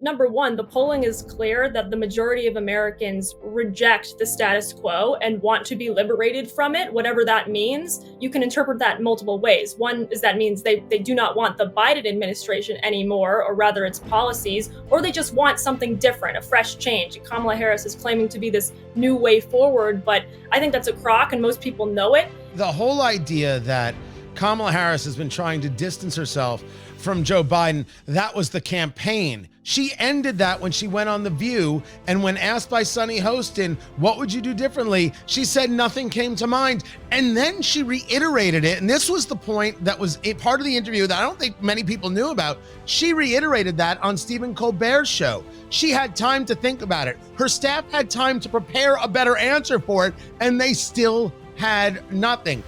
number one, the polling is clear that the majority of Americans reject the status quo and want to be liberated from it, whatever that means. You can interpret that in multiple ways. One is that means they do not want the Biden administration anymore, or rather its policies, or they just want something different, a fresh change. Kamala Harris is claiming to be this new way forward, but I think that's a crock and most people know it. The whole idea that Kamala Harris has been trying to distance herself from Joe Biden, that was the campaign. She ended that when she went on The View, and when asked by Sunny Hostin, what would you do differently? She said nothing came to mind. And then she reiterated it, and this was the point that was a part of the interview that I don't think many people knew about. She reiterated that on Stephen Colbert's show. She had time to think about it. Her staff had time to prepare a better answer for it, and they still had nothing.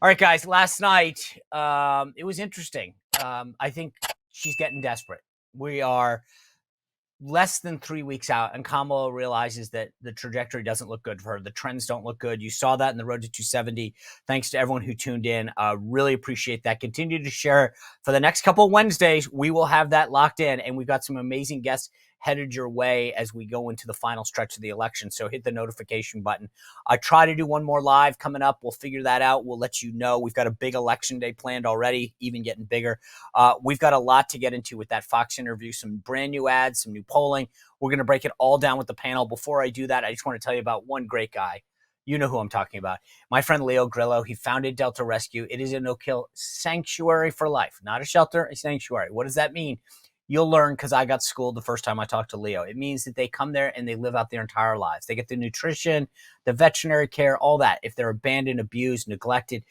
All right, guys, last night, it was interesting. I think she's getting desperate. We are less than 3 weeks out, and Kamala realizes that the trajectory doesn't look good for her. The trends don't look good. You saw that in the road to 270. Thanks to everyone who tuned in. Really appreciate that. Continue to share for the next couple of Wednesdays. We will have that locked in, and we've got some amazing guests headed your way as we go into the final stretch of the election. So hit the notification button. I try to do one more live coming up. We'll figure that out. We'll let you know. We've got a big election day planned already, even getting bigger. We've got a lot to get into with that Fox interview, some brand new ads, some new polling. We're going to break it all down with the panel. Before I do that, I just want to tell you about one great guy. You know who I'm talking about. My friend Leo Grillo. He founded Delta Rescue. It is a no-kill sanctuary for life, not a shelter, a sanctuary. What does that mean? You'll learn, because I got schooled the first time I talked to Leo. It means that they come there and they live out their entire lives. They get the nutrition, the veterinary care, all that. If they're abandoned, abused, neglected,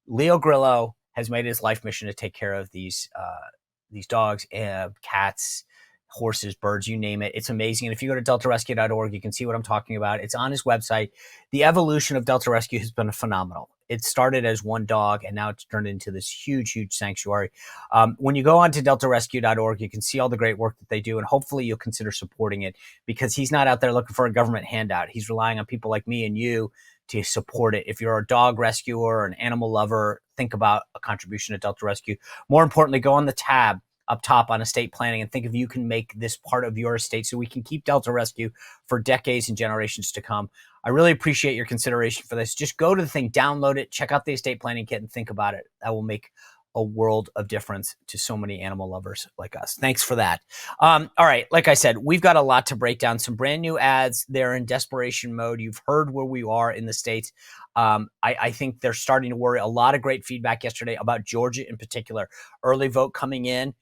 Leo Grillo has made his life mission to take care of these dogs, cats, horses, birds, you name it. It's amazing. And if you go to deltarescue.org, you can see what I'm talking about. It's on his website. The evolution of Delta Rescue has been phenomenal. It started as one dog, and now it's turned into this huge, huge sanctuary. When you go on to deltarescue.org, you can see all the great work that they do, and hopefully you'll consider supporting it, because he's not out there looking for a government handout. He's relying on people like me and you to support it. If you're a dog rescuer or an animal lover, think about a contribution to Delta Rescue. More importantly, go on the tab up top on estate planning and think if you can make this part of your estate so we can keep Delta Rescue for decades and generations to come. I really appreciate your consideration for this. Just go to the thing, download it, check out the estate planning kit, and think about it. That will make a world of difference to so many animal lovers like us. Thanks for that. All right, like I said, we've got a lot to break down. Some brand new ads. They're in desperation mode. You've heard where we are in the States. I think they're starting to worry. A lot of great feedback yesterday about Georgia in particular. Early vote coming in.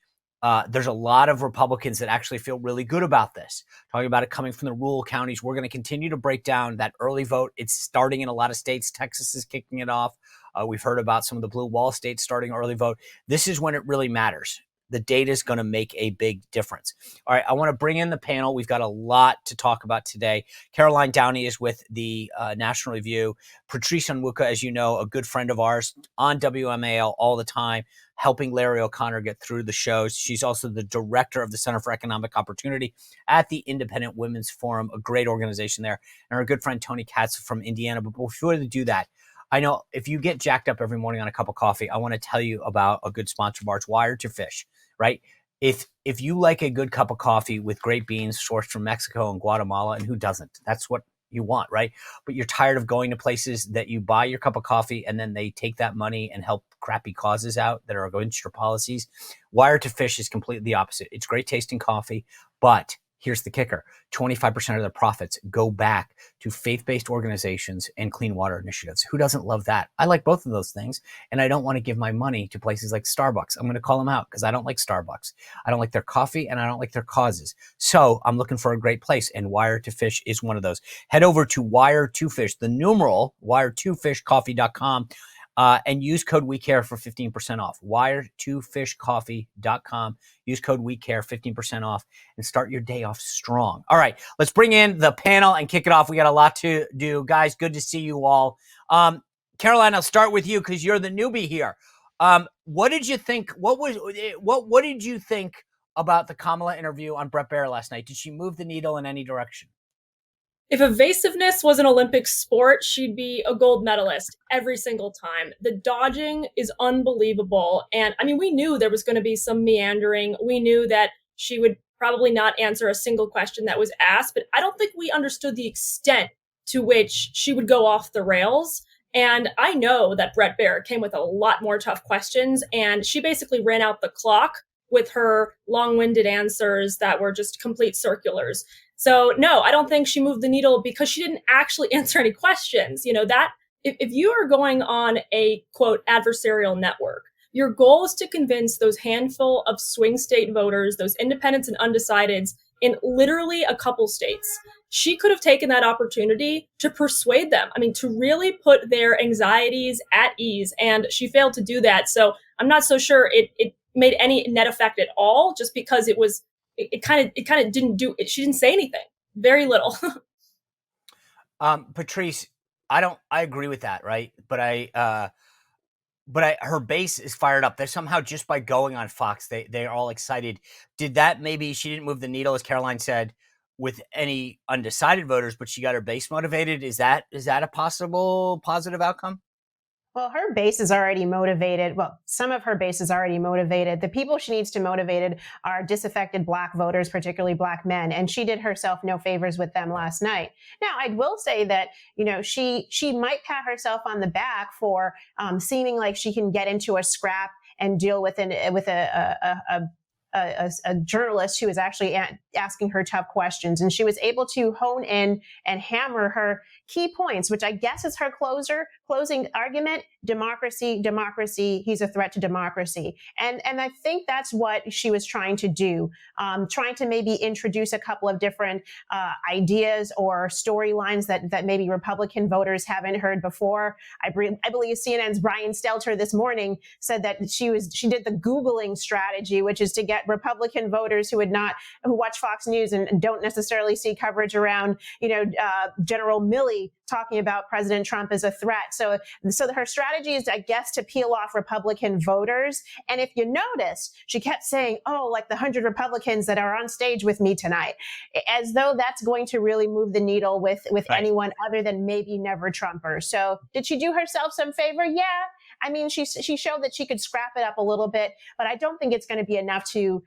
There's a lot of Republicans that actually feel really good about this, talking about it coming from the rural counties. We're going to continue to break down that early vote. It's starting in a lot of states. Texas is kicking it off. We've heard about some of the blue wall states starting early vote. This is when it really matters. The data is going to make a big difference. All right, I want to bring in the panel. We've got a lot to talk about today. Caroline Downey is with the National Review. Patrice Onwuka, as you know, a good friend of ours on WMAL all the time, helping Larry O'Connor get through the shows. She's also the director of the Center for Economic Opportunity at the Independent Women's Forum, a great organization there, and our good friend Tony Katz from Indiana. But before we do that, I know if you get jacked up every morning on a cup of coffee, I want to tell you about a good sponsor of ours, Wired to Fish, right? If you like a good cup of coffee with great beans sourced from Mexico and Guatemala, and who doesn't? That's what you want, right? But you're tired of going to places that you buy your cup of coffee and then they take that money and help crappy causes out that are against your policies. Wired to Fish is completely the opposite. It's great tasting coffee, but here's the kicker. 25% of the profits go back to faith-based organizations and clean water initiatives. Who doesn't love that? I like both of those things, and I don't want to give my money to places like Starbucks. I'm going to call them out because I don't like Starbucks. I don't like their coffee, and I don't like their causes. So I'm looking for a great place, and Wired to Fish is one of those. Head over to Wired to Fish, the numeral, wired2fishcoffee.com. And use code WeCare for 15% off. Wired2fishcoffee.com. Use code WeCare, 15% off, and start your day off strong. All right, let's bring in the panel and kick it off. We got a lot to do. Guys, good to see you all. Caroline, I'll start with you because you're the newbie here. What did you think? What did you think about the Kamala interview on Bret Baier last night? Did she move the needle in any direction? If evasiveness was an Olympic sport, she'd be a gold medalist every single time. The dodging is unbelievable. And I mean, we knew there was going to be some meandering. We knew that she would probably not answer a single question that was asked, but I don't think we understood the extent to which she would go off the rails. And I know that Bret Baier came with a lot more tough questions, and she basically ran out the clock with her long-winded answers that were just complete circulars. So no, I don't think she moved the needle because she didn't actually answer any questions. You know, that if you are going on a quote adversarial network, your goal is to convince those handful of swing state voters, those independents and undecideds in literally a couple states. She could have taken that opportunity to persuade them. I mean, to really put their anxieties at ease, and she failed to do that. So I'm not so sure it made any net effect at all, just because it kind of didn't do it. She didn't say anything, very little. Patrice, I agree with that, right? But her base is fired up. They're somehow, just by going on Fox, they're all excited. Did that, maybe she didn't move the needle, as Caroline said, with any undecided voters, but she got her base motivated? Is that a possible positive outcome? Well, her base is already motivated. Well, some of her base is already motivated. The people she needs to motivate are disaffected Black voters, particularly Black men. And she did herself no favors with them last night. Now, I will say that, you know, she might pat herself on the back for seeming like she can get into a scrap and deal with a journalist who is actually asking her tough questions. And she was able to hone in and hammer her key points, which I guess is her closing argument: democracy, democracy. He's a threat to democracy. And I think that's what she was trying to do, trying to maybe introduce a couple of different ideas or storylines that maybe Republican voters haven't heard before. I believe CNN's Brian Stelter this morning said that she did the Googling strategy, which is to get Republican voters who watch Fox News and don't necessarily see coverage around, General Milley talking about President Trump as a threat. So her strategy is, I guess, to peel off Republican voters. And if you notice, she kept saying, oh, like the 100 Republicans that are on stage with me tonight, as though that's going to really move the needle with right. Anyone other than maybe never Trumpers. So did she do herself some favor? Yeah. I mean, she showed that she could scrap it up a little bit, but I don't think it's going to be enough to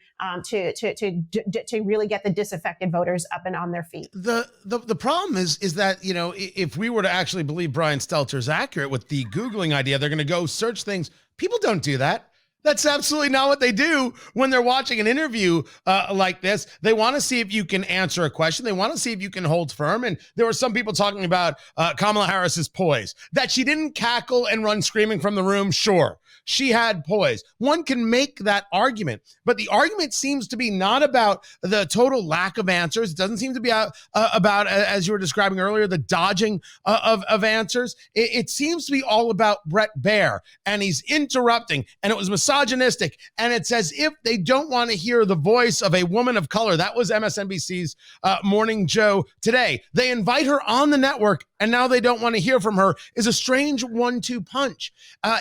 really get the disaffected voters up and on their feet. The problem is that, if we were to actually believe Brian Stelter is accurate with the Googling idea, they're going to go search things. People don't do that. That's absolutely not what they do when they're watching an interview like this. They want to see if you can answer a question. They want to see if you can hold firm. And there were some people talking about Kamala Harris's poise, that she didn't cackle and run screaming from the room. Sure, she had poise. One can make that argument, but the argument seems to be not about the total lack of answers. It doesn't seem to be about, as you were describing earlier, the dodging of answers. It seems to be all about Bret Baier, and he's interrupting, and it was misogynistic, and it's as if they don't want to hear the voice of a woman of color. That was MSNBC's Morning Joe today. They invite her on the network, and now they don't want to hear from her. Is a strange 1-2 punch.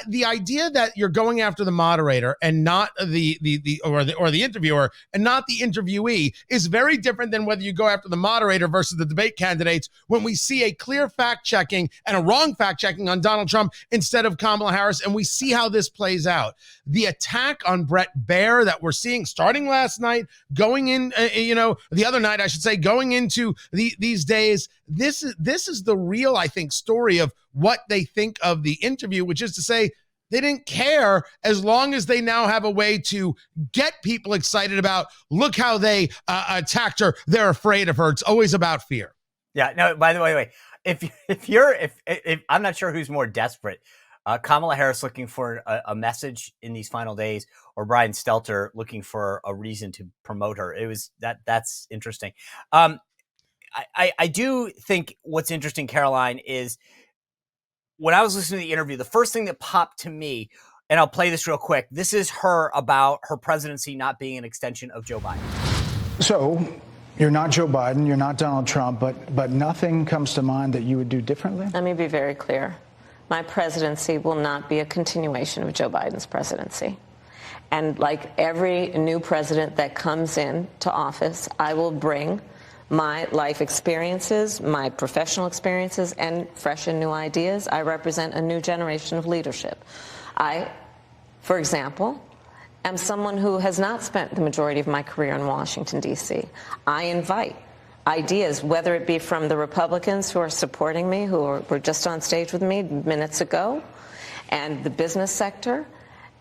The idea that you're going after the moderator and not the interviewer and not the interviewee is very different than whether you go after the moderator versus the debate candidates, when we see a clear fact-checking and a wrong fact-checking on Donald Trump instead of Kamala Harris, and we see how this plays out. The attack on Bret Baier that we're seeing starting last night, going in, the other night, I should say, going into these days, this is the real, I think, story of what they think of the interview, which is to say, they didn't care as long as they now have a way to get people excited about, look how they attacked her. They're afraid of her. It's always about fear. Yeah. No, by the way, if I'm not sure who's more desperate, Kamala Harris looking for a message in these final days, or Brian Stelter looking for a reason to promote her. It was that's interesting. I do think what's interesting, Caroline, is when I was listening to the interview, the first thing that popped to me, and I'll play this real quick. This is her about her presidency not being an extension of Joe Biden. So you're not Joe Biden, you're not Donald Trump, but nothing comes to mind that you would do differently? Let me be very clear. My presidency will not be a continuation of Joe Biden's presidency. And like every new president that comes in to office, I will bring my life experiences, my professional experiences, and fresh and new ideas. I represent a new generation of leadership. I, for example, am someone who has not spent the majority of my career in Washington, D.C. I invite ideas, whether it be from the Republicans who are supporting me, who were just on stage with me minutes ago, and the business sector,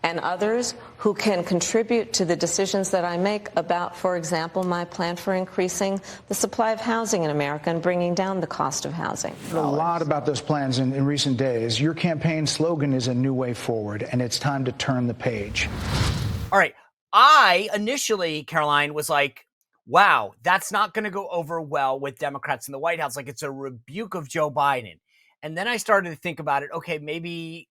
and others who can contribute to the decisions that I make about, for example, my plan for increasing the supply of housing in America and bringing down the cost of housing. A lot about those plans in recent days. Your campaign slogan is a new way forward, and it's time to turn the page. All right. I initially, Caroline, was like, wow, that's not going to go over well with Democrats in the White House. Like, it's a rebuke of Joe Biden. And then I started to think about it. Okay, maybe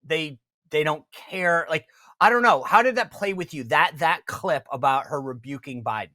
they don't care. Like, I don't know. How did that play with you? That clip about her rebuking Biden?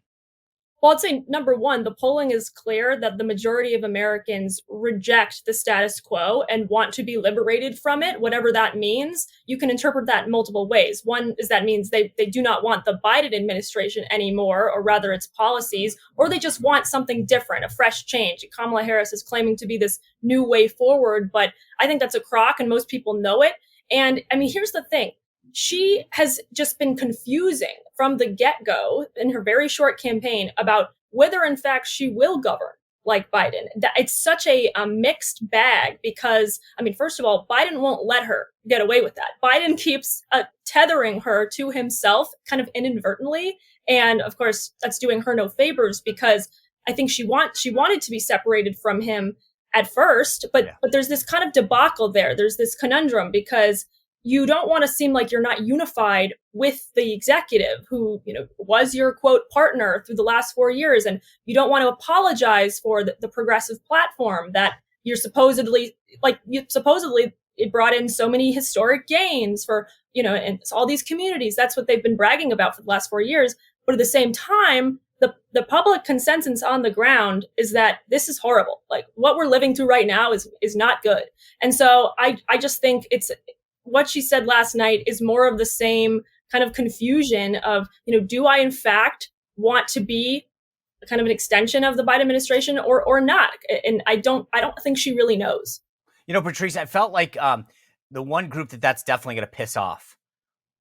Well, I'd say, number one, the polling is clear that the majority of Americans reject the status quo and want to be liberated from it, whatever that means. You can interpret that in multiple ways. One is that means they do not want the Biden administration anymore, or rather its policies, or they just want something different, a fresh change. Kamala Harris is claiming to be this new way forward, but I think that's a crock and most people know it. And I mean, here's the thing. She has just been confusing from the get-go in her very short campaign about whether, in fact, she will govern like Biden. It's such a mixed bag because, I mean, first of all, Biden won't let her get away with that. Biden keeps tethering her to himself kind of inadvertently. And of course, that's doing her no favors because I think she wanted to be separated from him at first, but there's this kind of debacle there. There's this conundrum because you don't want to seem like you're not unified with the executive who, was your quote partner through the last 4 years. And you don't want to apologize for the progressive platform that you're supposedly it brought in so many historic gains for, and all these communities. That's what they've been bragging about for the last 4 years. But at the same time, the public consensus on the ground is that this is horrible. Like what we're living through right now is not good. And so I just think what she said last night is more of the same kind of confusion of, do I in fact want to be kind of an extension of the Biden administration or not? And I don't think she really knows. Patrice, I felt like the one group that's definitely going to piss off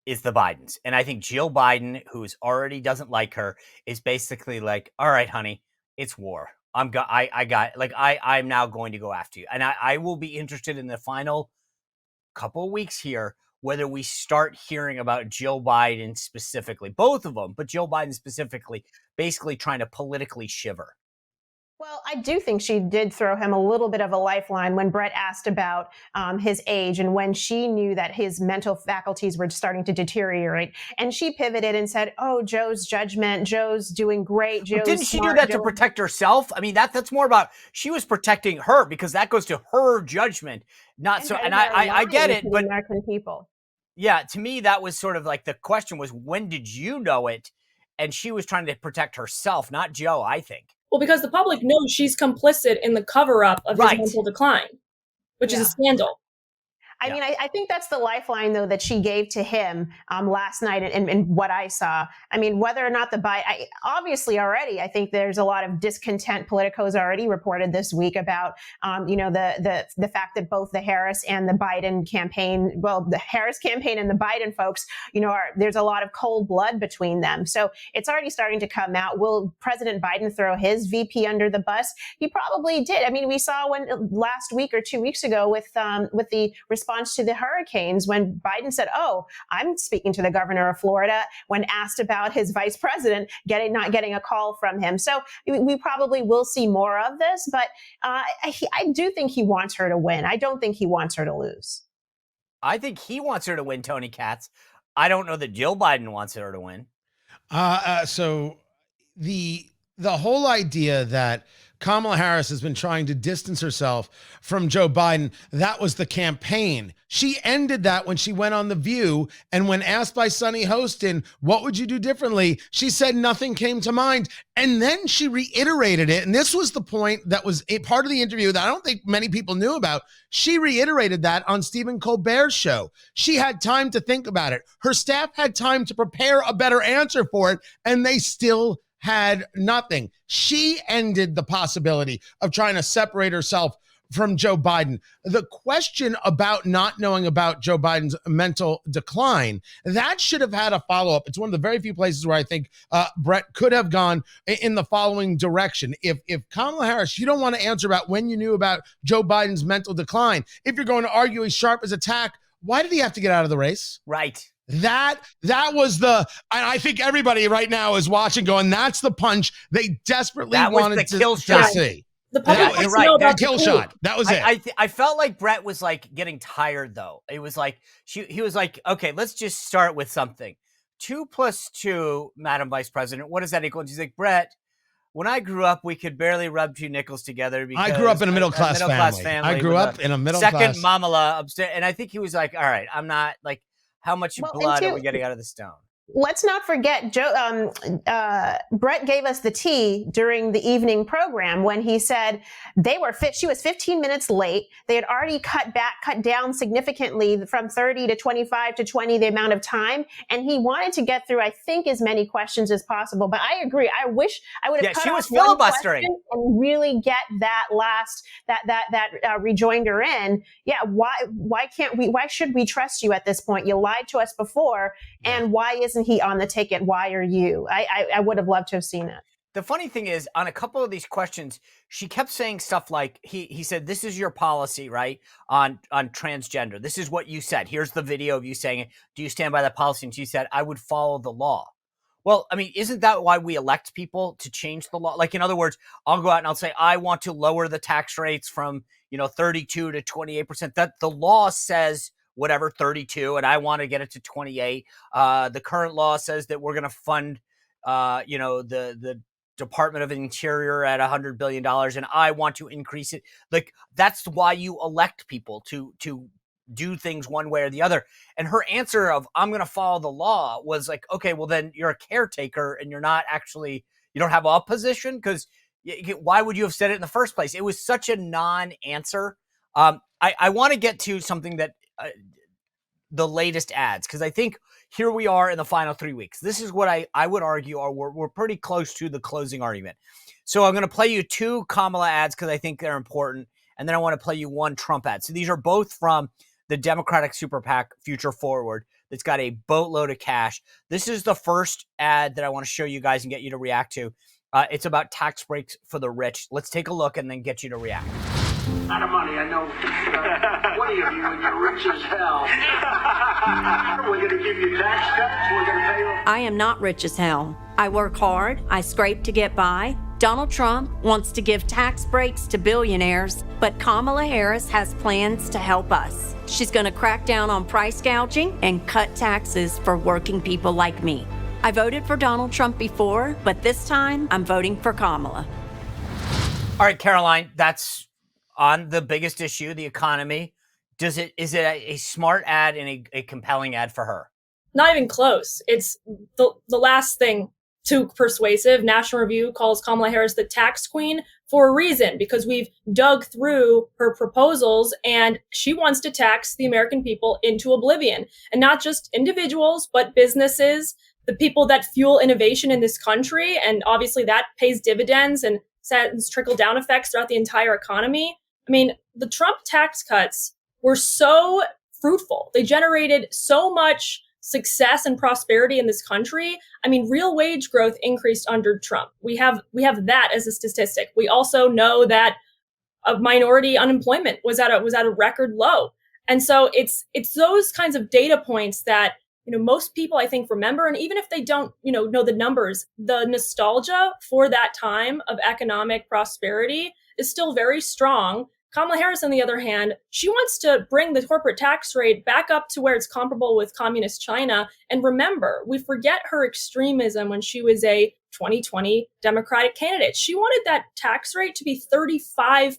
is the Bidens. And I think Jill Biden, who's already doesn't like her, is basically like, all right, honey, it's war. I'm now going to go after you. And I will be interested in the final couple of weeks here, whether we start hearing about Jill Biden specifically, both of them, but Jill Biden specifically, basically trying to politically shiver. Well, I do think she did throw him a little bit of a lifeline when Bret asked about his age and when she knew that his mental faculties were starting to deteriorate. And she pivoted and said, oh, Joe's judgment, Joe's doing great. Joe's didn't she smart, do that to protect herself? I mean, that's more about she was protecting her because that goes to her judgment. Not so. And I get it, but American people. Yeah, to me, that was sort of like the question was, when did you know it? And she was trying to protect herself, not Joe, I think. Well, because the public knows she's complicit in the cover-up of his mental decline, which is a scandal. I mean, I think that's the lifeline, though, that she gave to him last night and what I saw. I mean, whether or not obviously already, I think there's a lot of discontent. Politico's already reported this week about, the fact that both the Harris and the Biden campaign, the Harris campaign and the Biden folks, there's a lot of cold blood between them. So it's already starting to come out. Will President Biden throw his VP under the bus? He probably did. I mean, we saw last week or 2 weeks ago with the response to the hurricanes when Biden said, oh, I'm speaking to the governor of Florida when asked about his vice president not getting a call from him. So we probably will see more of this, but I do think he wants her to win. I don't think he wants her to lose. I think he wants her to win, Tony Katz. I don't know that Jill Biden wants her to win. So the whole idea that Kamala Harris has been trying to distance herself from Joe Biden, that was the campaign. She ended that when she went on The View, and when asked by Sunny Hostin, what would you do differently? She said nothing came to mind. And then she reiterated it. And this was the point that was a part of the interview that I don't think many people knew about. She reiterated that on Stephen Colbert's show. She had time to think about it. Her staff had time to prepare a better answer for it, and they still had nothing. She ended the possibility of trying to separate herself from Joe Biden. The question about not knowing about Joe Biden's mental decline, that should have had a follow-up. It's one of the very few places where I think Bret could have gone in the following direction. If Kamala Harris, you don't want to answer about when you knew about Joe Biden's mental decline, if you're going to argue he's sharp as a tack, why did he have to get out of the race? Right. That was and I think everybody right now is watching going, that's the punch they desperately wanted to see. The public you're wants to know right. about Kill the shot. That was it. I felt like Bret was like getting tired though. It was like he was like, okay, let's just start with something. 2 + 2, Madam Vice President. What does that equal? And she's like, Bret, when I grew up, we could barely rub 2 nickels together. Because I grew up in a middle-class family. I grew up in a middle-class. Second mamala upstairs. And I think he was like, all right, I'm not like, how much blood are we getting out of the stone? Let's not forget, Bret gave us the tea during the evening program when he said she was 15 minutes late. They had already cut down significantly from 30 to 25 to 20, the amount of time. And he wanted to get through, I think, as many questions as possible. But I agree. I wish I would have cut off one question and really get that last, rejoinder in. Yeah. Why should we trust you at this point? You lied to us before. And why isn't he on the ticket? Why are you? I would have loved to have seen it. The funny thing is, on a couple of these questions, she kept saying stuff like, he said, this is your policy, right, on transgender. This is what you said. Here's the video of you saying it. Do you stand by that policy? And she said, I would follow the law. Well, I mean, isn't that why we elect people, to change the law? Like, in other words, I'll go out and I'll say, I want to lower the tax rates from, 32 to 28%. That the law says whatever, 32, and I want to get it to 28. The current law says that we're going to fund, the Department of Interior at $100 billion, and I want to increase it. Like, that's why you elect people to do things one way or the other. And her answer of, I'm going to follow the law, was like, okay, well, then you're a caretaker and you're not actually, you don't have a position, because why would you have said it in the first place? It was such a non-answer. I want to get to something that the latest ads, because I think here we are in the final 3 weeks. This is what I would argue we're pretty close to the closing argument. So I'm going to play you 2 Kamala ads because I think they're important, and then I want to play you 1 Trump ad. So these are both from the Democratic Super PAC Future Forward that's got a boatload of cash. This is the first ad that I want to show you guys and get you to react to. It's about tax breaks for the rich. Let's take a look and then get you to react. Out of money, I know 20 of you, and you're rich as hell. We're going to give you tax cuts. We're going to pay you. I am not rich as hell. I work hard. I scrape to get by. Donald Trump wants to give tax breaks to billionaires, but Kamala Harris has plans to help us. She's going to crack down on price gouging and cut taxes for working people like me. I voted for Donald Trump before, but this time I'm voting for Kamala. All right, Caroline, that's on the biggest issue, the economy. Is it a smart ad and a compelling ad for her? Not even close. It's the last thing too persuasive. National Review calls Kamala Harris the tax queen for a reason, because we've dug through her proposals and she wants to tax the American people into oblivion, and not just individuals, but businesses, the people that fuel innovation in this country. And obviously that pays dividends and sends trickle-down effects throughout the entire economy. I mean, the Trump tax cuts were so fruitful. They generated so much success and prosperity in this country. I mean, real wage growth increased under Trump. We have that as a statistic. We also know that minority unemployment was at a record low. And so it's those kinds of data points that, most people, I think, remember. And even if they don't, know the numbers, the nostalgia for that time of economic prosperity is still very strong. Kamala Harris, on the other hand, she wants to bring the corporate tax rate back up to where it's comparable with communist China. And remember, we forget her extremism when she was a 2020 Democratic candidate. She wanted that tax rate to be 35%.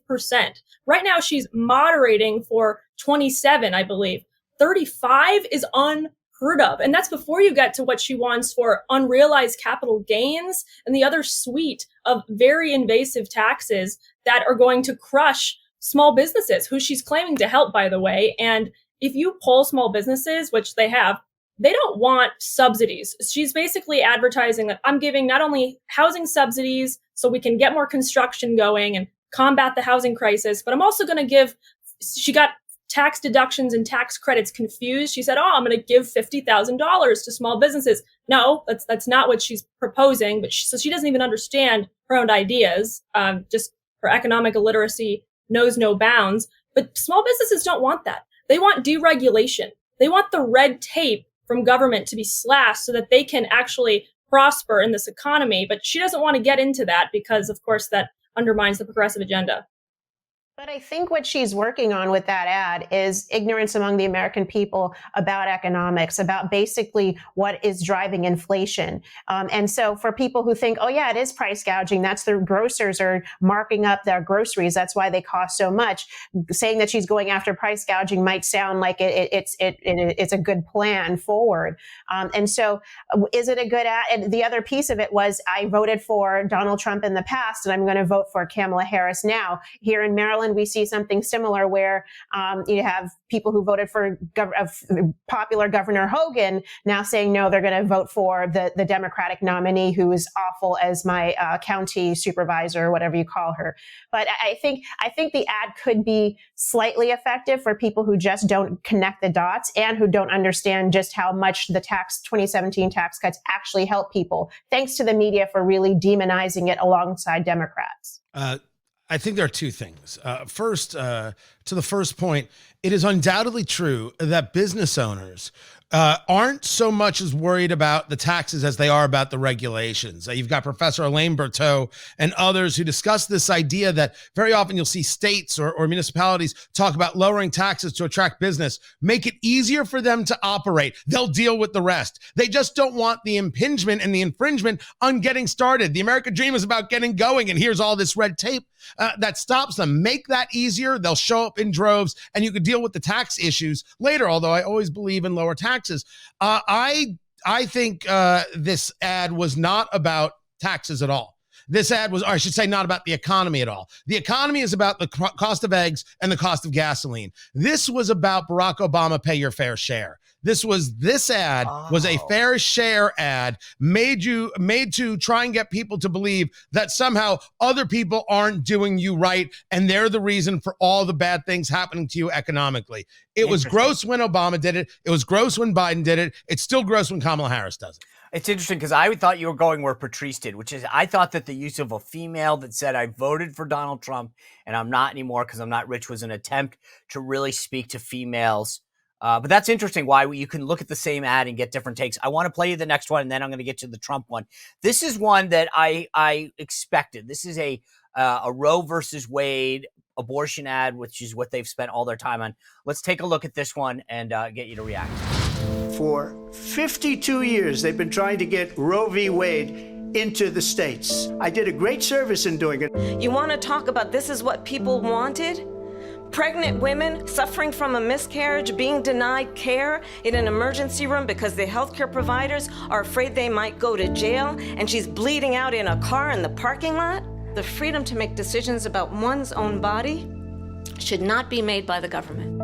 Right now, she's moderating for 27, I believe. 35 is unheard of. And that's before you get to what she wants for unrealized capital gains and the other suite of very invasive taxes that are going to crush small businesses, who she's claiming to help, by the way. And if you poll small businesses, which they have, they don't want subsidies. She's basically advertising that I'm giving not only housing subsidies so we can get more construction going and combat the housing crisis, but I'm also going to give, she got tax deductions and tax credits confused. She said, oh, I'm going to give $50,000 to small businesses. No, that's not what she's proposing. But so she doesn't even understand her own ideas. Just her economic illiteracy knows no bounds. But small businesses don't want that. They want deregulation. They want the red tape from government to be slashed so that they can actually prosper in this economy. But she doesn't want to get into that because, of course, that undermines the progressive agenda. But I think what she's working on with that ad is ignorance among the American people about economics, about basically what is driving inflation. And so for people who think, oh, yeah, it is price gouging, that's the grocers are marking up their groceries, that's why they cost so much. Saying that she's going after price gouging might sound like it's a good plan forward. And so is it a good ad? And the other piece of it was I voted for Donald Trump in the past, and I'm going to vote for Kamala Harris now. Here in Maryland, we see something similar where you have people who voted for popular Governor Hogan now saying, no, they're going to vote for the Democratic nominee who is awful as my county supervisor, or whatever you call her. But I think the ad could be slightly effective for people who just don't connect the dots and who don't understand just how much the 2017 tax cuts actually help people, thanks to the media for really demonizing it alongside Democrats. I think there are two things. First, to the first point, it is undoubtedly true that business owners aren't so much as worried about the taxes as they are about the regulations. You've got Professor Elaine Berteau and others who discuss this idea that very often you'll see states or municipalities talk about lowering taxes to attract business, make it easier for them to operate. They'll deal with the rest. They just don't want the impingement and the infringement on getting started. The American dream is about getting going, and here's all this red tape that stops them. Make that easier. They'll show up in droves, and you could deal with the tax issues later, although I always believe in lower taxes. I think this ad was not about taxes at all. This ad was, or I should say, not about the economy at all. The economy is about the cost of eggs and the cost of gasoline. This was about Barack Obama, pay your fair share. This ad was a fair share ad made to try and get people to believe that somehow other people aren't doing you right and they're the reason for all the bad things happening to you economically. It was gross when Obama did it. It was gross when Biden did it. It's still gross when Kamala Harris does it. It's interesting because I thought you were going where Patrice did, which is I thought that the use of a female that said I voted for Donald Trump and I'm not anymore because I'm not rich was an attempt to really speak to females. But that's interesting why you can look at the same ad and get different takes. I want to play you the next one, and then I'm going to get to the Trump one. This is one that I expected. This is a Roe versus Wade abortion ad, which is what they've spent all their time on. Let's take a look at this one and get you to react. For 52 years, they've been trying to get Roe v. Wade into the states. I did a great service in doing it. You want to talk about this is what people wanted? Pregnant women suffering from a miscarriage being denied care in an emergency room because the healthcare providers are afraid they might go to jail, and she's bleeding out in a car in the parking lot. The freedom to make decisions about one's own body should not be made by the government.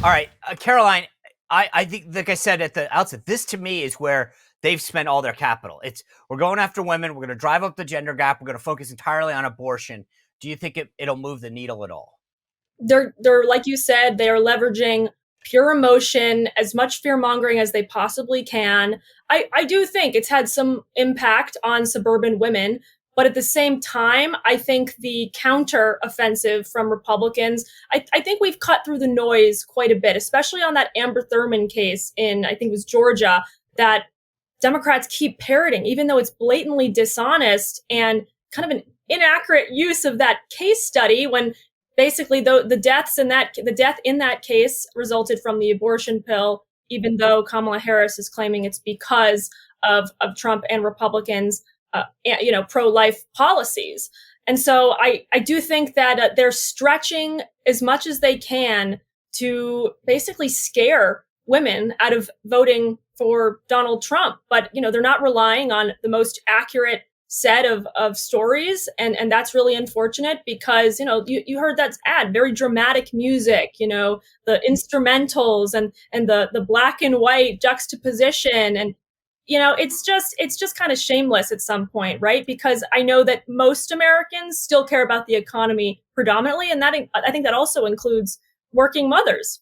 All right, Caroline, I think, like I said at the outset, this to me is where they've spent all their capital. We're going after women. We're going to drive up the gender gap. We're going to focus entirely on abortion. Do you think it'll move the needle at all? They're like you said, they are leveraging pure emotion, as much fear mongering as they possibly can. I do think it's had some impact on suburban women, but at the same time, I think the counter offensive from Republicans, I think we've cut through the noise quite a bit, especially on that Amber Thurman case in, I think it was Georgia, that Democrats keep parroting, even though it's blatantly dishonest and kind of an inaccurate use of that case study, when basically the death in that case resulted from the abortion pill, even though Kamala Harris is claiming it's because of Trump and Republicans, pro-life policies. And so I do think that they're stretching as much as they can to basically scare women out of voting for Donald Trump. But, they're not relying on the most accurate set of stories, and that's really unfortunate because you heard that ad, very dramatic music, the instrumentals and the black and white juxtaposition, and it's just kind of shameless at some point, right? Because I know that most Americans still care about the economy predominantly, and I think that also includes working mothers.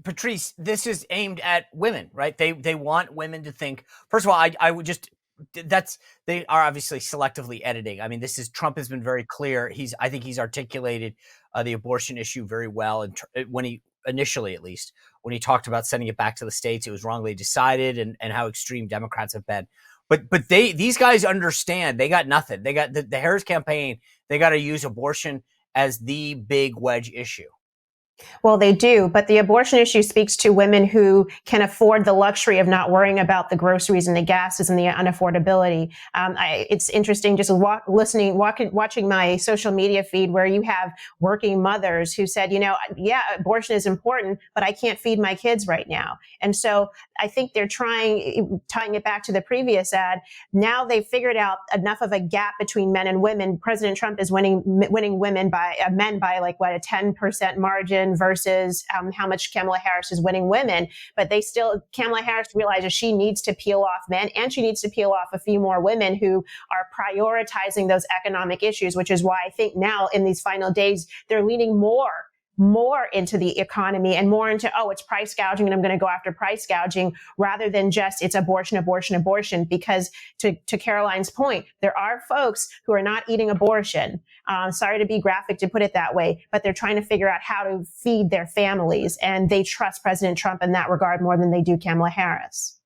Patrice, this is aimed at women, right? They want women to think. First of all, I would just they are obviously selectively editing. I mean, Trump has been very clear. I think he's articulated the abortion issue very well, and when he initially, at least, when he talked about sending it back to the states, it was wrongly decided, and how extreme Democrats have been. But these guys understand they got nothing. They got the Harris campaign. They got to use abortion as the big wedge issue. Well, they do, but the abortion issue speaks to women who can afford the luxury of not worrying about the groceries and the gases and the unaffordability. It's interesting just watching my social media feed where you have working mothers who said, yeah, abortion is important, but I can't feed my kids right now. And so I think they're tying it back to the previous ad. Now they've figured out enough of a gap between men and women. President Trump is winning men by like a 10% margin versus how much Kamala Harris is winning women. But Kamala Harris realizes she needs to peel off men, and she needs to peel off a few more women who are prioritizing those economic issues, which is why I think now in these final days, they're leaning more into the economy and more into, it's price gouging and I'm going to go after price gouging, rather than just it's abortion. Because to Caroline's point, there are folks who are not eating abortion. Sorry to be graphic to put it that way, but they're trying to figure out how to feed their families, and they trust President Trump in that regard more than they do Kamala Harris.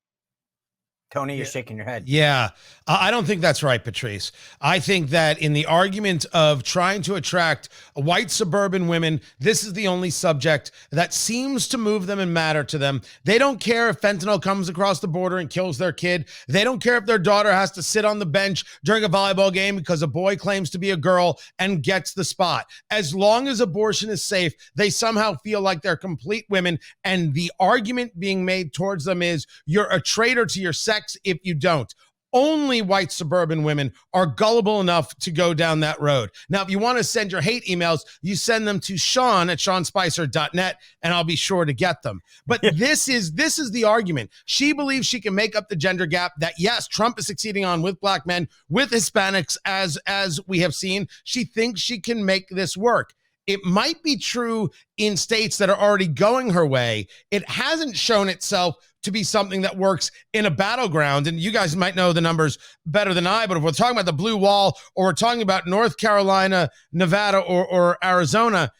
Tony, you're shaking your head. Yeah, I don't think that's right, Patrice. I think that in the argument of trying to attract white suburban women, this is the only subject that seems to move them and matter to them. They don't care if fentanyl comes across the border and kills their kid. They don't care if their daughter has to sit on the bench during a volleyball game because a boy claims to be a girl and gets the spot. As long as abortion is safe, they somehow feel like they're complete women. And the argument being made towards them is, you're a traitor to your sex if you don't. Only white suburban women are gullible enough to go down that road. Now, if you want to send your hate emails, you send them to Sean at SeanSpicer.net, and I'll be sure to get them. But this is the argument. She believes she can make up the gender gap that, yes, Trump is succeeding on with black men, with Hispanics, as we have seen. She thinks she can make this work. It might be true in states that are already going her way. It hasn't shown itself to be something that works in a battleground. And you guys might know the numbers better than I, but if we're talking about the blue wall, or we're talking about North Carolina, Nevada, or Arizona,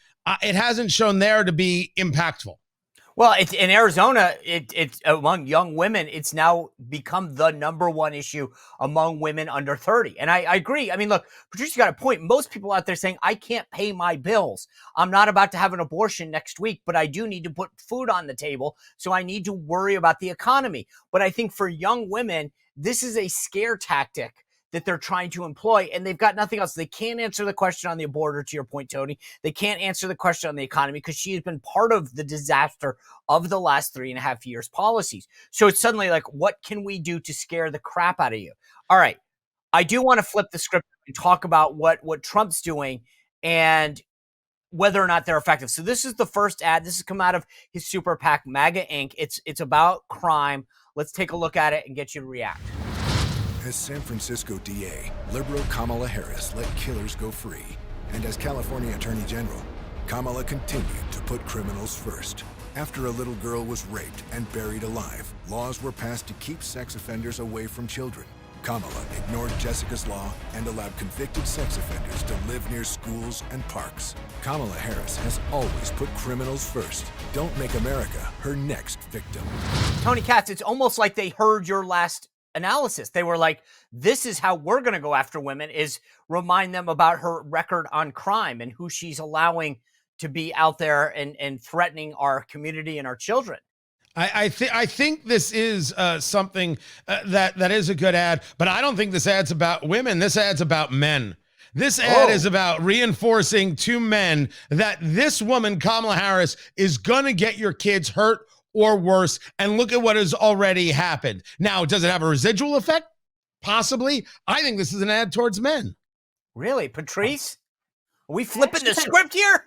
it hasn't shown there to be impactful. Well, it's in Arizona, it's among young women, it's now become the number one issue among women under 30. And I agree. I mean, look, Patricia got a point. Most people out there saying, I can't pay my bills. I'm not about to have an abortion next week, but I do need to put food on the table. So I need to worry about the economy. But I think for young women, this is a scare tactic that they're trying to employ, and they've got nothing else. They can't answer the question on the border, to your point, Tony. They can't answer the question on the economy because she has been part of the disaster of the last 3.5 years' policies. So it's suddenly like, what can we do to scare the crap out of you? All right. I do want to flip the script and talk about what Trump's doing and whether or not they're effective. So this is the first ad. This has come out of his super PAC, MAGA Inc. It's about crime. Let's take a look at it and get you to react. As San Francisco DA, liberal Kamala Harris let killers go free. And as California Attorney General, Kamala continued to put criminals first. After a little girl was raped and buried alive, laws were passed to keep sex offenders away from children. Kamala ignored Jessica's law and allowed convicted sex offenders to live near schools and parks. Kamala Harris has always put criminals first. Don't make America her next victim. Tony Katz, it's almost like they heard your last analysis. They were like, this is how we're going to go after women, is remind them about her record on crime and who she's allowing to be out there and threatening our community and our children. I think this is something that is a good ad, but I don't think this ad's about women. This ad's about men. This ad is about reinforcing to men that this woman, Kamala Harris, is going to get your kids hurt or worse. And look at what has already happened. Now, does it have a residual effect? Possibly. I think this is an ad towards men. Really, Patrice? Are we flipping the script here?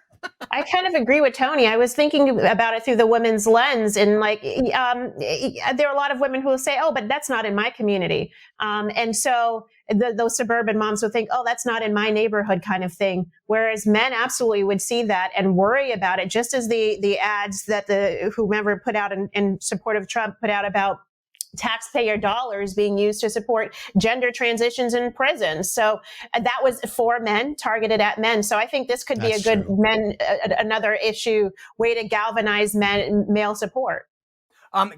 I kind of agree with Tony. I was thinking about it through the women's lens, and like, there are a lot of women who will say, "Oh, but that's not in my community," and so those suburban moms would think, "Oh, that's not in my neighborhood," kind of thing. Whereas men absolutely would see that and worry about it, just as the ads that whomever put out in support of Trump put out about taxpayer dollars being used to support gender transitions in prisons. So that was for men, targeted at men. So I think this could be a good another issue, way to galvanize male support.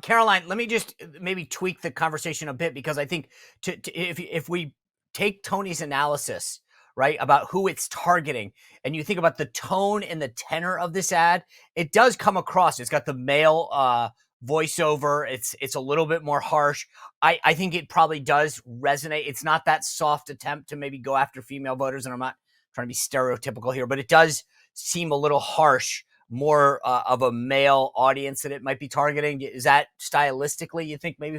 Caroline, let me just maybe tweak the conversation a bit, because I think if we take Tony's analysis, right, about who it's targeting, and you think about the tone and the tenor of this ad, it does come across. It's got the male voiceover. It's a little bit more harsh. I think it probably does resonate. It's not that soft attempt to maybe go after female voters, and I'm not trying to be stereotypical here, but it does seem a little harsh, more of a male audience that it might be targeting. Is that stylistically, you think, maybe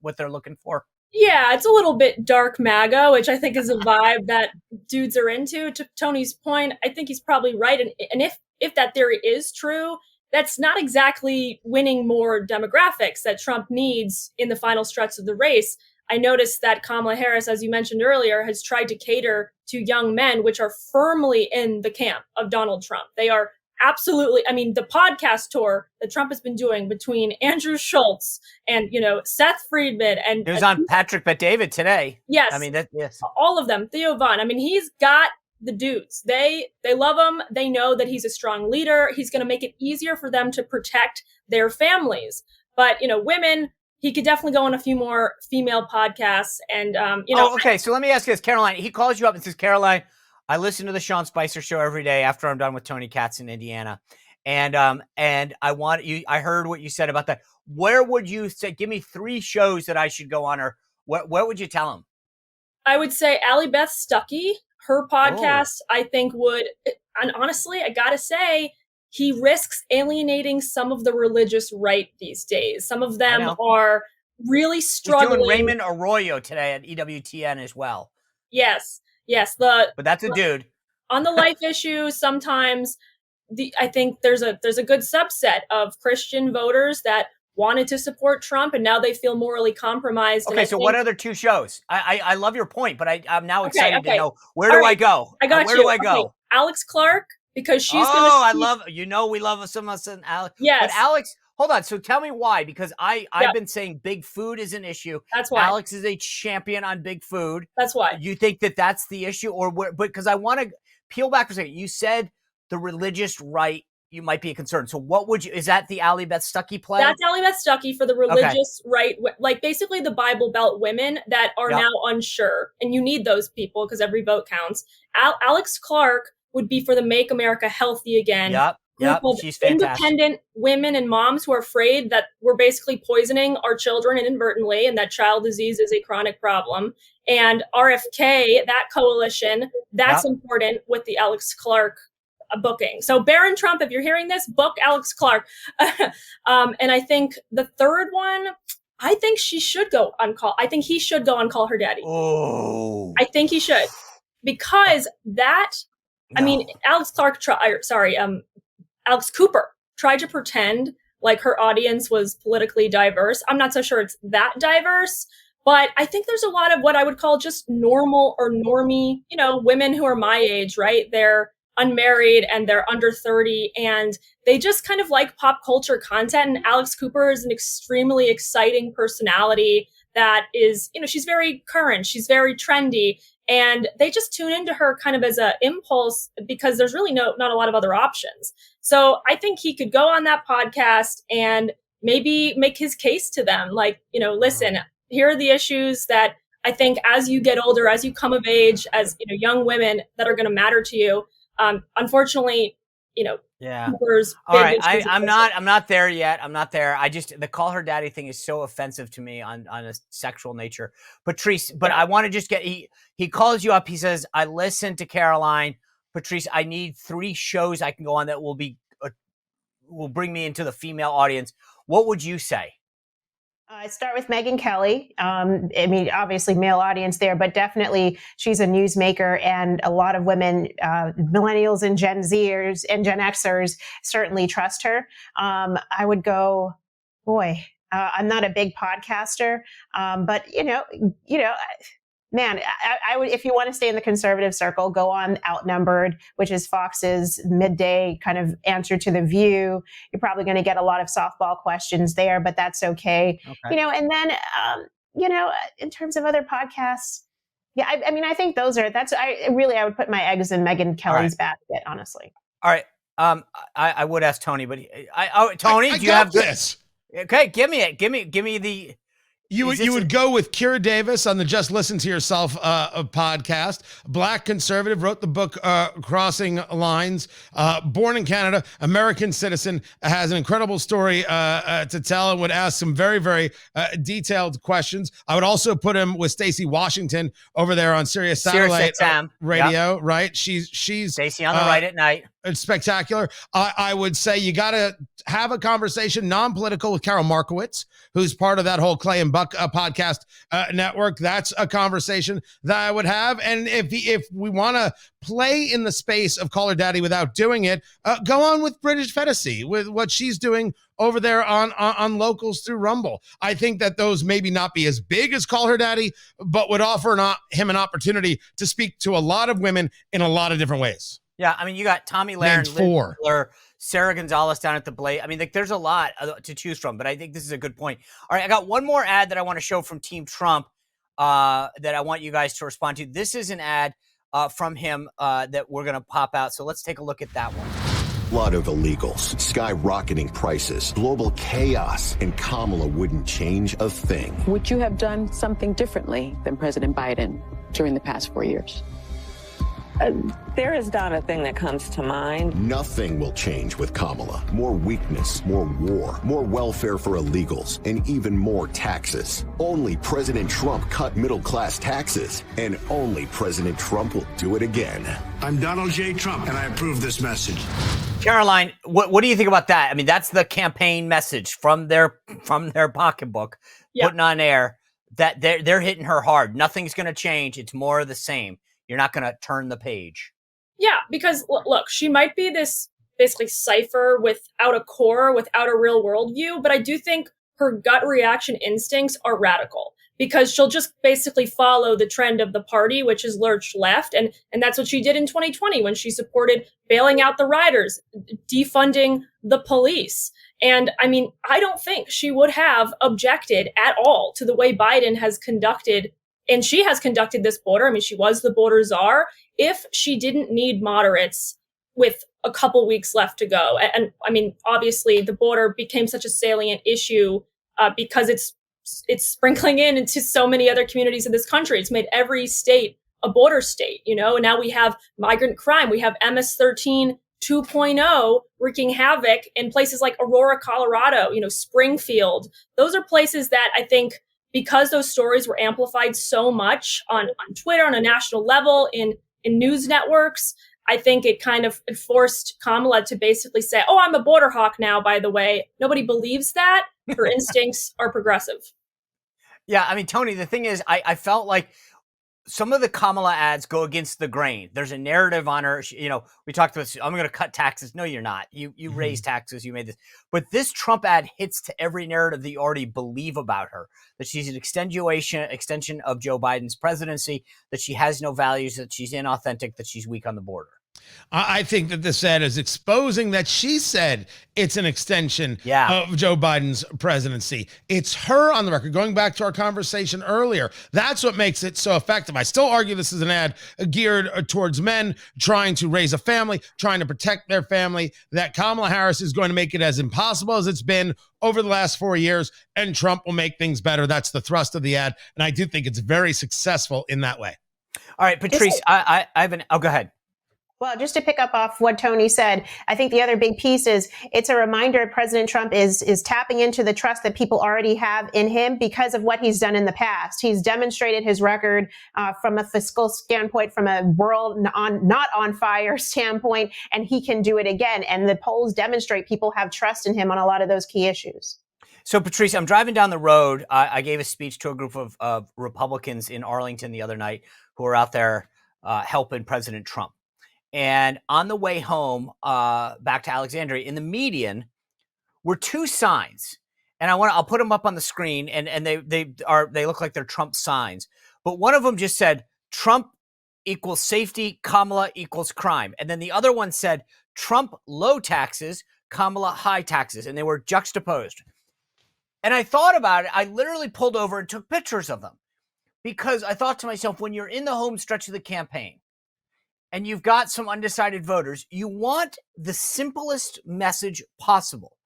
what they're looking for? Yeah, it's a little bit dark MAGA, which I think is a vibe that dudes are into. To Tony's point, I think he's probably right. And if that theory is true, that's not exactly winning more demographics that Trump needs in the final stretch of the race. I noticed that Kamala Harris, as you mentioned earlier, has tried to cater to young men, which are firmly in the camp of Donald Trump. They are absolutely, I mean, the podcast tour that Trump has been doing between Andrew Schultz and, Seth Friedman and it was on Patrick Bet-David today. Yes. I mean, yes. All of them. Theo Vaughn. I mean, he's got the dudes. They love him. They know that he's a strong leader. He's going to make it easier for them to protect their families. But, women, he could definitely go on a few more female podcasts. And, Oh, okay. So let me ask you this, Caroline. He calls you up and says, Caroline, I listen to the Sean Spicer show every day after I'm done with Tony Katz in Indiana. And I heard what you said about that. Where would you say, give me 3 shows that I should go on, or what would you tell him? I would say Allie Beth Stuckey, her podcast, I think would, and honestly, I gotta say, he risks alienating some of the religious right these days. Some of them are really struggling. He's doing Raymond Arroyo today at EWTN as well. Yes. But that's a dude. On the life issue, sometimes I think there's a good subset of Christian voters that wanted to support Trump, and now they feel morally compromised. Okay, so what other 2 shows? I love your point, but I'm now excited to know, where do I go? I got Where you. do I go? Okay. Alex Clark, because she's I love, we love some of us and Alex. Yes. But Alex, hold on. So tell me why, because I've been saying big food is an issue. That's why. Alex is a champion on big food. That's why. You think that that's the issue, because I want to peel back for a second. You said the religious right, you might be a concern. So is that the Allie Beth Stuckey play? That's Allie Beth Stuckey for the religious right, like basically the Bible Belt women that are now unsure. And you need those people because every vote counts. Alex Clark would be for the Make America Healthy Again. Yep, she's fantastic. Independent women and moms who are afraid that we're basically poisoning our children inadvertently and that child disease is a chronic problem. And RFK, that coalition, that's important with the Alex Clark booking. So Barron Trump, if you're hearing this, book Alex Clark. And I think the third one, I think she should go on call. I think he should go on Call Her Daddy. Oh, I think he should, because I mean, Alex Cooper tried to pretend like her audience was politically diverse. I'm not so sure it's that diverse, but I think there's a lot of what I would call just normal or normie, women who are my age, right? They're unmarried and they're under 30 and they just kind of like pop culture content. And Alex Cooper is an extremely exciting personality that is, she's very current, she's very trendy, and they just tune into her kind of as an impulse because there's really not a lot of other options. So I think he could go on that podcast and maybe make his case to them. Like, listen, here are the issues that I think as you get older, as you come of age, as young women that are going to matter to you. Unfortunately, Cooper's all right. I'm not there yet. I'm not there. The Call Her Daddy thing is so offensive to me on a sexual nature. Patrice, but I want to just he calls you up. He says, I listened to Caroline. Patrice, I need 3 shows I can go on that will bring me into the female audience. What would you say? I start with Megyn Kelly. I mean, obviously male audience there, but definitely she's a newsmaker, and a lot of women, millennials and Gen Zers and Gen Xers certainly trust her. I would go, boy, I'm not a big podcaster, but man, I would, if you want to stay in the conservative circle, go on Outnumbered, which is Fox's midday kind of answer to The View. You're probably going to get a lot of softball questions there, but that's okay. And then, in terms of other podcasts, yeah, I mean, I think I would put my eggs in Megyn Kelly's basket, honestly. All right. I would ask Tony, but Tony, do you have this? Okay, give me it. Give me the. You would go with Kira Davis on the Just Listen to Yourself podcast. Black conservative, wrote the book Crossing Lines. Born in Canada, American citizen, has an incredible story to tell, and would ask some very, very detailed questions. I would also put him with Stacey Washington over there on Sirius Satellite Radio. Yep. Right? She's Stacey on the right at night. It's spectacular. I would say you got to have a conversation, non-political, with Carol Markowitz, who's part of that whole Clay and Buck podcast network. That's a conversation that I would have. And if we want to play in the space of Call Her Daddy without doing it, go on with British Fennessy, with what she's doing over there on locals through Rumble. I think that those maybe not be as big as Call Her Daddy, but would offer him an opportunity to speak to a lot of women in a lot of different ways. Yeah, I mean, you got Tommy Lahren, Sarah Gonzalez down at the Blade. I mean, there's a lot to choose from, but I think this is a good point. All right, I got one more ad that I want to show from Team Trump that I want you guys to respond to. This is an ad from him that we're going to pop out, so let's take a look at that one. Flood of illegals, skyrocketing prices, global chaos, and Kamala wouldn't change a thing. Would you have done something differently than President Biden during the past 4 years? There is not a thing that comes to mind. Nothing will change with Kamala. More weakness, more war, more welfare for illegals, and even more taxes. Only President Trump cut middle-class taxes, and only President Trump will do it again. I'm Donald J. Trump, and I approve this message. Caroline, what do you think about that? I mean, that's the campaign message from their pocketbook, putting on air that they're hitting her hard. Nothing's going to change. It's more of the same. You're not going to turn the page. Yeah, because look, she might be this basically cipher without a core, without a real worldview, but I do think her gut reaction instincts are radical, because she'll just basically follow the trend of the party, which is lurched left. And that's what she did in 2020 when she supported bailing out the rioters, defunding the police. And I mean, I don't think she would have objected at all to the way Biden has conducted, and she has conducted this border. I mean, she was the border czar, if she didn't need moderates with a couple weeks left to go. And I mean, obviously the border became such a salient issue because it's sprinkling into so many other communities in this country. It's made every state a border state, and now we have migrant crime. We have MS-13 2.0 wreaking havoc in places like Aurora, Colorado, Springfield. Those are places that I think, because those stories were amplified so much on Twitter on a national level, in news networks, I think it kind of forced Kamala to basically say, oh, I'm a border hawk now, by the way. Nobody believes that. Her instincts are progressive. Yeah, I mean, Tony, the thing is, I felt like some of the Kamala ads go against the grain. There's a narrative on her. We talked about, I'm going to cut taxes. No, you're not. You raise taxes. You made this. But this Trump ad hits to every narrative that you already believe about her, that she's an extension of Joe Biden's presidency, that she has no values, that she's inauthentic, that she's weak on the border. I think that this ad is exposing that she said it's an extension of Joe Biden's presidency. It's her on the record, going back to our conversation earlier. That's what makes it so effective. I still argue this is an ad geared towards men trying to raise a family, trying to protect their family, that Kamala Harris is going to make it as impossible as it's been over the last 4 years, and Trump will make things better. That's the thrust of the ad, and I do think it's very successful in that way. All right, Patrice, I have an... Oh, go ahead. Well, just to pick up off what Tony said, I think the other big piece is it's a reminder President Trump is tapping into the trust that people already have in him because of what he's done in the past. He's demonstrated his record from a fiscal standpoint, from a world not on fire standpoint, and he can do it again. And the polls demonstrate people have trust in him on a lot of those key issues. So, Patrice, I'm driving down the road. I gave a speech to a group of Republicans in Arlington the other night who are out there helping President Trump. And on the way home back to Alexandria, in the median were two signs. And I'll put them up on the screen, and they look like they're Trump signs. But one of them just said, Trump equals safety, Kamala equals crime. And then the other one said, Trump low taxes, Kamala high taxes. And they were juxtaposed. And I thought about it. I literally pulled over and took pictures of them because I thought to myself, when you're in the home stretch of the campaign and you've got some undecided voters, you want the simplest message possible.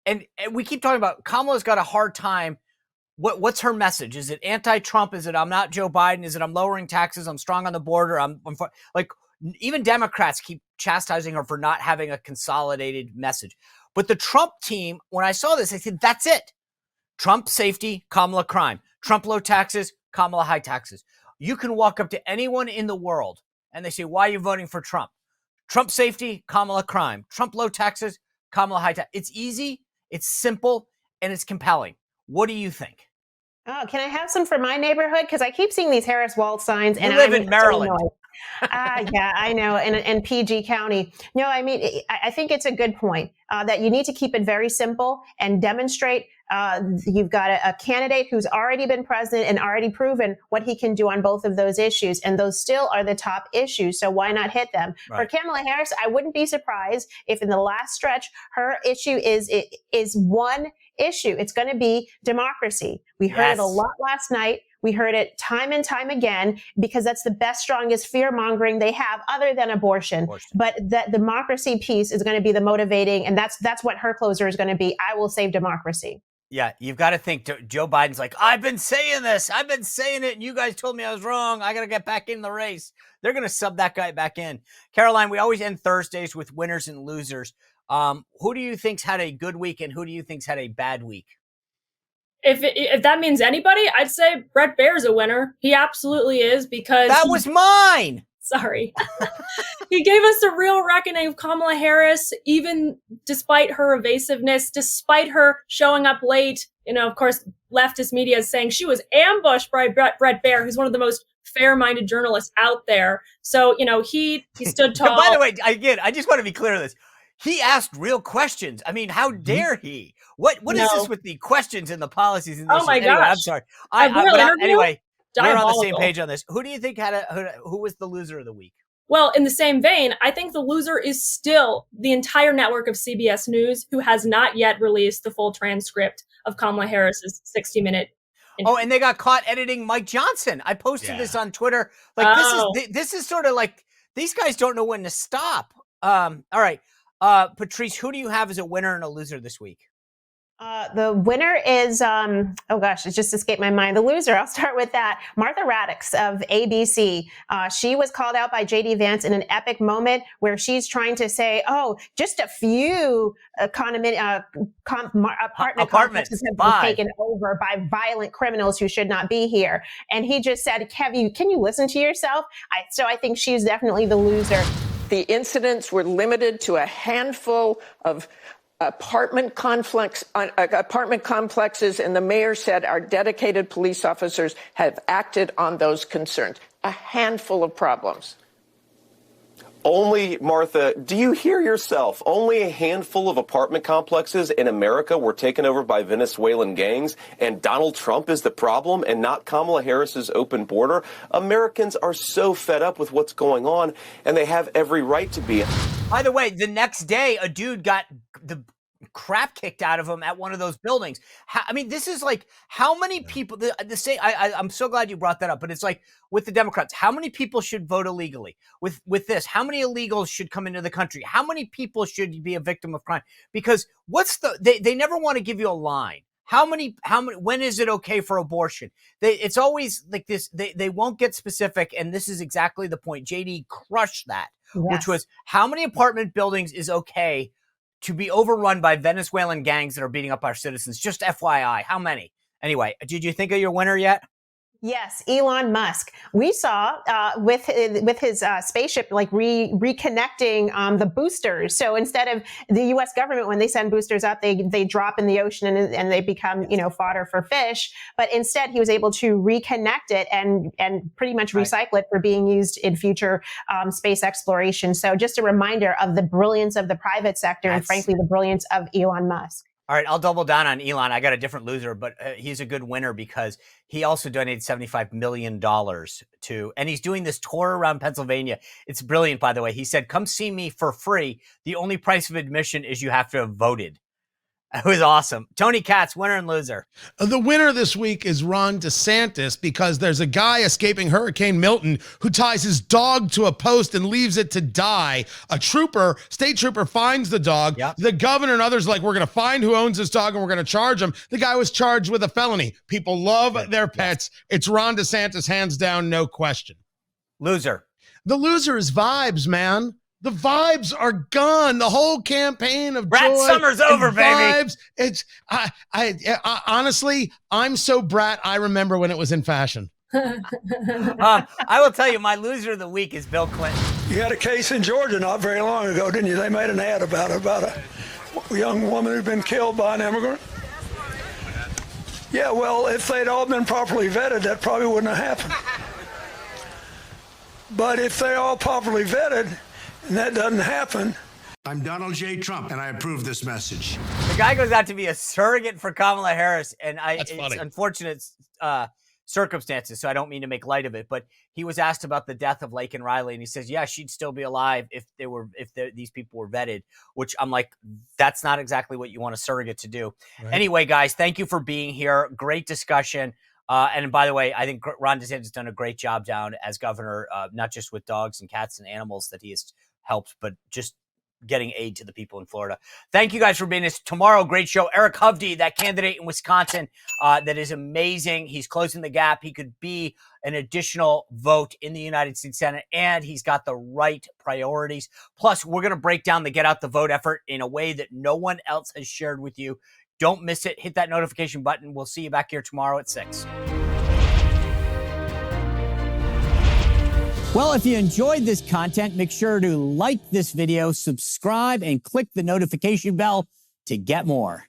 And we keep talking about Kamala's got a hard time. What's her message? Is it anti-Trump? Is it I'm not Joe Biden? Is it I'm lowering taxes? I'm strong on the border. Like even Democrats keep chastising her for not having a consolidated message. But the Trump team, when I saw this, I said, that's it. Trump safety, Kamala crime. Trump low taxes, Kamala high taxes. You can walk up to anyone in the world and they say, why are you voting for Trump? Trump safety, Kamala crime. Trump low taxes, Kamala high taxes. It's easy, it's simple, and it's compelling. What do you think? Oh, can I have some for my neighborhood? Because I keep seeing these Harris Wald signs. And I live in Maryland. Yeah, I know. And PG County. No, I mean, I think it's a good point that you need to keep it very simple and demonstrate. You've got a candidate who's already been president and already proven what he can do on both of those issues. And those still are the top issues. So why not hit them? Right. For Kamala Harris, I wouldn't be surprised if in the last stretch, her issue is one issue. It's going to be democracy. We heard it a lot last night. We heard it time and time again because that's the best, strongest fear mongering they have other than abortion. But that democracy piece is going to be the motivating. And that's what her closer is going to be. I will save democracy. Yeah, you've got to think Joe Biden's like, I've been saying this. I've been saying it. And you guys told me I was wrong. I got to get back in the race. They're going to sub that guy back in. Caroline, we always end Thursdays with winners and losers. Who do you think's had a good week and who do you think's had a bad week? If that means anybody, I'd say Bret Baier's a winner. He absolutely is because that was mine. Sorry. He gave us a real reckoning of Kamala Harris, even despite her evasiveness, despite her showing up late. You know, of course, leftist media is saying she was ambushed by Bret Baier, who's one of the most fair-minded journalists out there. So, you know, he stood tall. By the way, again, I just want to be clear on this. He asked real questions. I mean, how dare he? What is this with the questions and the policies? And oh my gosh! Anyway, I'm sorry. Anyway, we're on the same page on this. Who do you think who was the loser of the week? Well, in the same vein, I think the loser is still the entire network of CBS News, who has not yet released the full transcript of Kamala Harris's 60-minute. Oh, and they got caught editing Mike Johnson. I posted this on Twitter. Like this is sort of like these guys don't know when to stop. All right. Patrice, who do you have as a winner and a loser this week? The winner is, oh gosh, it just escaped my mind. The loser, I'll start with that. Martha Raddatz of ABC. She was called out by J.D. Vance in an epic moment where she's trying to say, oh, just a few apartment complexes have been taken over by violent criminals who should not be here. And he just said, can you listen to yourself? So I think she's definitely the loser. The incidents were limited to a handful of apartment complexes, and the mayor said our dedicated police officers have acted on those concerns. A handful of problems. Only, Martha, do you hear yourself? Only a handful of apartment complexes in America were taken over by Venezuelan gangs, and Donald Trump is the problem and not Kamala Harris's open border? Americans are so fed up with what's going on, and they have every right to be. By the way, the next day, a dude got the crap kicked out of him at one of those buildings. I mean, this is like how many people I'm so glad you brought that up, but it's like with the Democrats, how many people should vote illegally with this? How many illegals should come into the country? How many people should be a victim of crime? Because they never want to give you a line. How many, when is it okay for abortion? It's always like this. They won't get specific. And this is exactly the point. JD crushed that, which was how many apartment buildings is okay to be overrun by Venezuelan gangs that are beating up our citizens. Just FYI, how many? Anyway, did you think of your winner yet? Yes, Elon Musk. We saw with his spaceship, like reconnecting the boosters. So instead of the U.S. government, when they send boosters up, they drop in the ocean and they become fodder for fish. But instead, he was able to reconnect it and pretty much recycle it for being used in future space exploration. So just a reminder of the brilliance of the private sector and frankly the brilliance of Elon Musk. All right, I'll double down on Elon. I got a different loser, but he's a good winner because he also donated $75 million to, and he's doing this tour around Pennsylvania. It's brilliant, by the way. He said, come see me for free. The only price of admission is you have to have voted. It was awesome. Tony Katz, winner and loser. The winner this week is Ron DeSantis because there's a guy escaping Hurricane Milton who ties his dog to a post and leaves it to die. A state trooper finds the dog. Yep. The governor and others we're going to find who owns this dog and we're going to charge him. The guy was charged with a felony. People love their pets. It's Ron DeSantis, hands down, no question. Loser. The loser is vibes, man. The vibes are gone. The whole campaign of Brat joy summer's over, vibes. Baby. It's I honestly, I'm so Brat. I remember when it was in fashion. I will tell you, my loser of the week is Bill Clinton. You had a case in Georgia not very long ago, didn't you? They made an ad about a young woman who'd been killed by an immigrant. Yeah, well, if they'd all been properly vetted, that probably wouldn't have happened. But if they're all properly vetted, and that doesn't happen. I'm Donald J. Trump, and I approve this message. The guy goes out to be a surrogate for Kamala Harris, and it's unfortunate circumstances, so I don't mean to make light of it, but he was asked about the death of Laken Riley, and he says, yeah, she'd still be alive if these people were vetted, which I'm like, that's not exactly what you want a surrogate to do. Right. Anyway, guys, thank you for being here. Great discussion. And by the way, I think Ron DeSantis has done a great job down as governor, not just with dogs and cats and animals that he has helped, but just getting aid to the people in Florida. Thank you guys for being this. Tomorrow, great show. Eric Hovde, that candidate in Wisconsin, that is amazing. He's closing the gap. He could be an additional vote in the United States Senate, and he's got the right priorities. Plus, we're going to break down the Get Out the Vote effort in a way that no one else has shared with you. Don't miss it. Hit that notification button. We'll see you back here tomorrow at 6. Well, if you enjoyed this content, make sure to like this video, subscribe, and click the notification bell to get more.